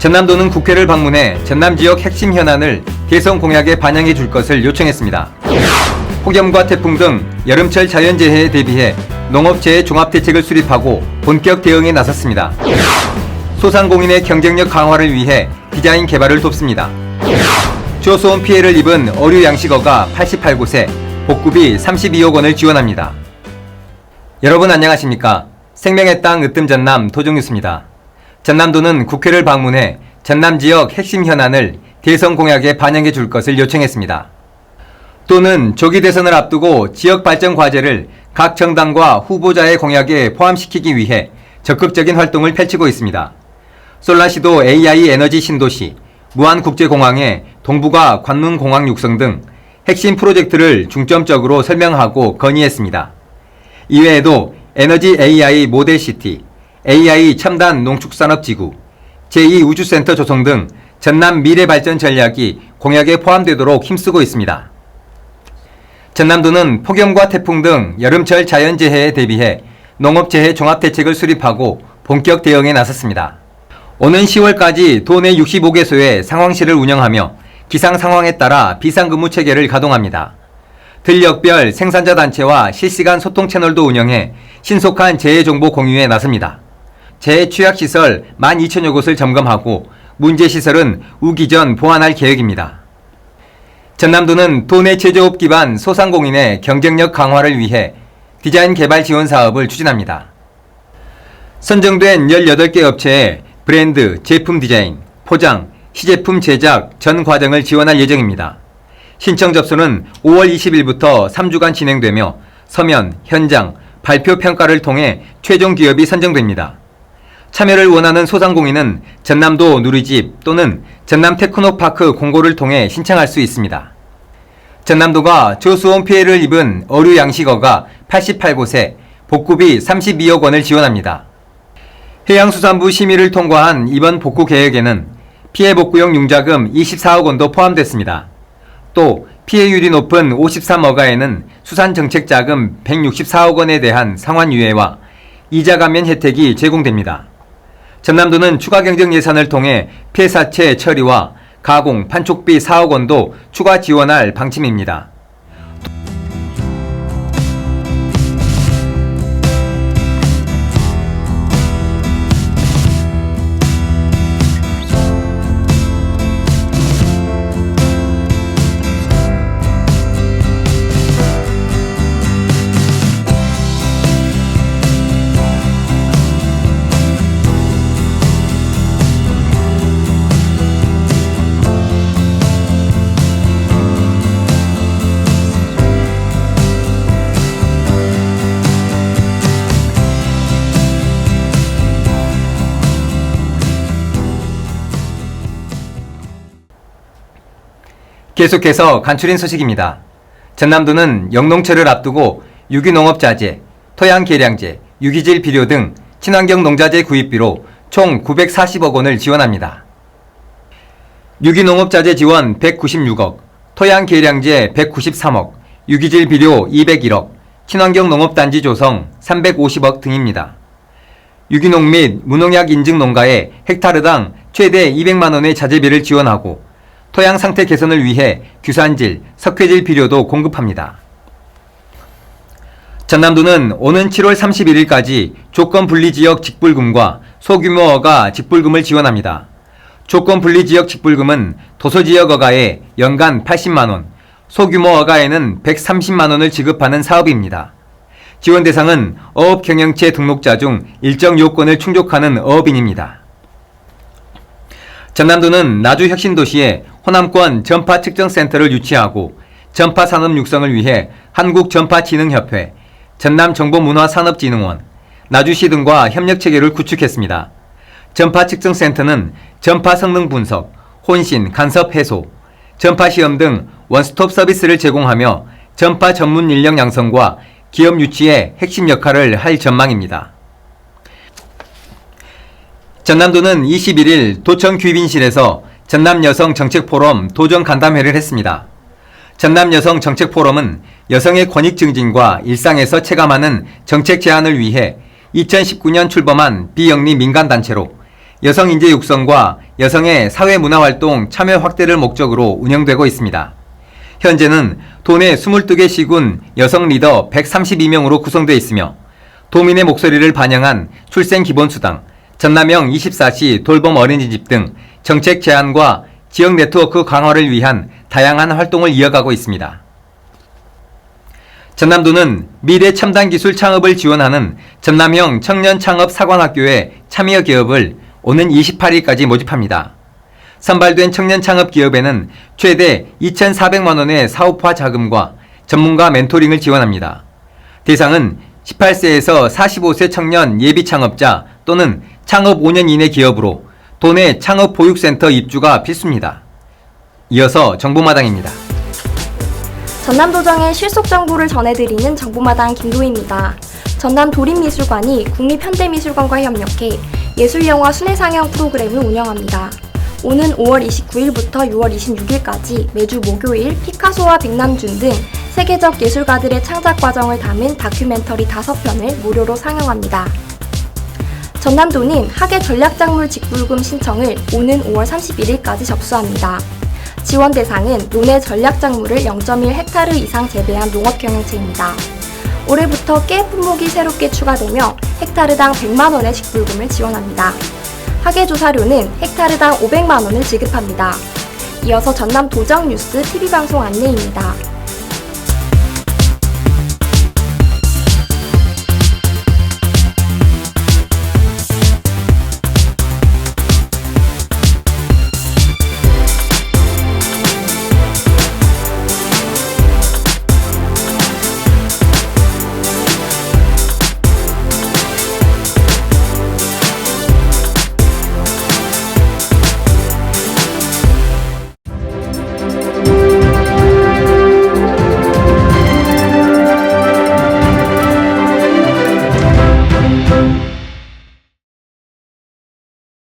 전남도는 국회를 방문해 전남 지역 핵심 현안을 대선 공약에 반영해 줄 것을 요청했습니다. 폭염과 태풍 등 여름철 자연재해에 대비해 농업재해 종합대책을 수립하고 본격 대응에 나섰습니다. 소상공인의 경쟁력 강화를 위해 디자인 개발을 돕습니다. 저소음 피해를 입은 어류 양식어가 88곳에 복구비 32억 원을 지원합니다. 여러분 안녕하십니까? 생명의 땅 으뜸 전남 도정뉴스입니다. 전남도는 국회를 방문해 전남 지역 핵심 현안을 대선 공약에 반영해 줄 것을 요청했습니다. 도는 조기 대선을 앞두고 지역 발전 과제를 각 정당과 후보자의 공약에 포함시키기 위해 적극적인 활동을 펼치고 있습니다. 솔라시도 AI 에너지 신도시, 무안국제공항의 동북아 관문공항 육성 등 핵심 프로젝트를 중점적으로 설명하고 건의했습니다. 이외에도 에너지 AI 모델시티, AI 첨단 농축산업지구, 제2우주센터 조성 등 전남 미래발전 전략이 공약에 포함되도록 힘쓰고 있습니다. 전남도는 폭염과 태풍 등 여름철 자연재해에 대비해 농업재해 종합대책을 수립하고 본격 대응에 나섰습니다. 오는 10월까지 도내 65개소에 상황실을 운영하며 기상 상황에 따라 비상근무 체계를 가동합니다. 들역별 생산자 단체와 실시간 소통 채널도 운영해 신속한 재해정보 공유에 나섭니다. 재해 취약시설 12,000여 곳을 점검하고 문제시설은 우기전 보완할 계획입니다. 전남도는 도내 제조업 기반 소상공인의 경쟁력 강화를 위해 디자인 개발 지원 사업을 추진합니다. 선정된 18개 업체에 브랜드, 제품 디자인, 포장, 시제품 제작 전 과정을 지원할 예정입니다. 신청 접수는 5월 20일부터 3주간 진행되며 서면, 현장, 발표 평가를 통해 최종 기업이 선정됩니다. 참여를 원하는 소상공인은 전남도 누리집 또는 전남 테크노파크 공고를 통해 신청할 수 있습니다. 전남도가 저수온 피해를 입은 어류 양식어가 88곳에 복구비 32억 원을 지원합니다. 해양수산부 심의를 통과한 이번 복구 계획에는 피해 복구용 융자금 24억 원도 포함됐습니다. 또 피해율이 높은 53어가에는 수산정책자금 164억 원에 대한 상환유예와 이자 감면 혜택이 제공됩니다. 전남도는 추가 경정 예산을 통해 폐사체 처리와 가공, 판촉비 4억 원도 추가 지원할 방침입니다. 계속해서 간추린 소식입니다. 전남도는 영농철을 앞두고 유기농업자재, 토양개량제, 유기질 비료 등 친환경 농자재 구입비로 총 940억 원을 지원합니다. 유기농업자재 지원 196억, 토양개량제 193억, 유기질 비료 201억, 친환경 농업단지 조성 350억 등입니다. 유기농 및 무농약 인증 농가에 헥타르당 최대 200만 원의 자재비를 지원하고 토양 상태 개선을 위해 규산질, 석회질 비료도 공급합니다. 전남도는 오는 7월 31일까지 조건분리지역 직불금과 소규모어가 직불금을 지원합니다. 조건분리지역 직불금은 도서지역어가에 연간 80만원, 소규모어가에는 130만원을 지급하는 사업입니다. 지원 대상은 어업경영체 등록자 중 일정 요건을 충족하는 어업인입니다. 전남도는 나주 혁신도시에 호남권 전파 측정센터를 유치하고 전파 산업 육성을 위해 한국전파진흥협회, 전남정보문화산업진흥원, 나주시 등과 협력체계를 구축했습니다. 전파 측정센터는 전파 성능 분석, 혼신, 간섭 해소, 전파 시험 등 원스톱 서비스를 제공하며 전파 전문 인력 양성과 기업 유치에 핵심 역할을 할 전망입니다. 전남도는 21일 도청 귀빈실에서 전남여성정책포럼 도정 간담회를 했습니다. 전남여성정책포럼은 여성의 권익 증진과 일상에서 체감하는 정책 제안을 위해 2019년 출범한 비영리 민간단체로 여성 인재 육성과 여성의 사회문화활동 참여 확대를 목적으로 운영되고 있습니다. 현재는 도내 22개 시군 여성 리더 132명으로 구성되어 있으며 도민의 목소리를 반영한 출생기본수당, 전남형 24시 돌봄 어린이집 등 정책 제안과 지역 네트워크 강화를 위한 다양한 활동을 이어가고 있습니다. 전남도는 미래 첨단 기술 창업을 지원하는 전남형 청년 창업 사관학교의 참여 기업을 오는 28일까지 모집합니다. 선발된 청년 창업 기업에는 최대 2,400만 원의 사업화 자금과 전문가 멘토링을 지원합니다. 대상은 18세에서 45세 청년 예비 창업자 또는 창업 5년 이내 기업으로 도내 창업 보육센터 입주가 필수입니다. 이어서 정보마당입니다. 전남도정의 실속 정보를 전해드리는 정보마당 김도희입니다. 전남 도립미술관이 국립현대미술관과 협력해 예술영화 순회상영 프로그램을 운영합니다. 오는 5월 29일부터 6월 26일까지 매주 목요일 피카소와 백남준 등 세계적 예술가들의 창작 과정을 담은 다큐멘터리 5편을 무료로 상영합니다. 전남도는 학예 전략작물 직불금 신청을 오는 5월 31일까지 접수합니다. 지원 대상은 논의 전략작물을 0.1헥타르 이상 재배한 농업경영체입니다. 올해부터 깨 품목이 새롭게 추가되며 헥타르당 100만 원의 직불금을 지원합니다. 학예조사료는 헥타르당 500만 원을 지급합니다. 이어서 전남 도정 뉴스 TV방송 안내입니다.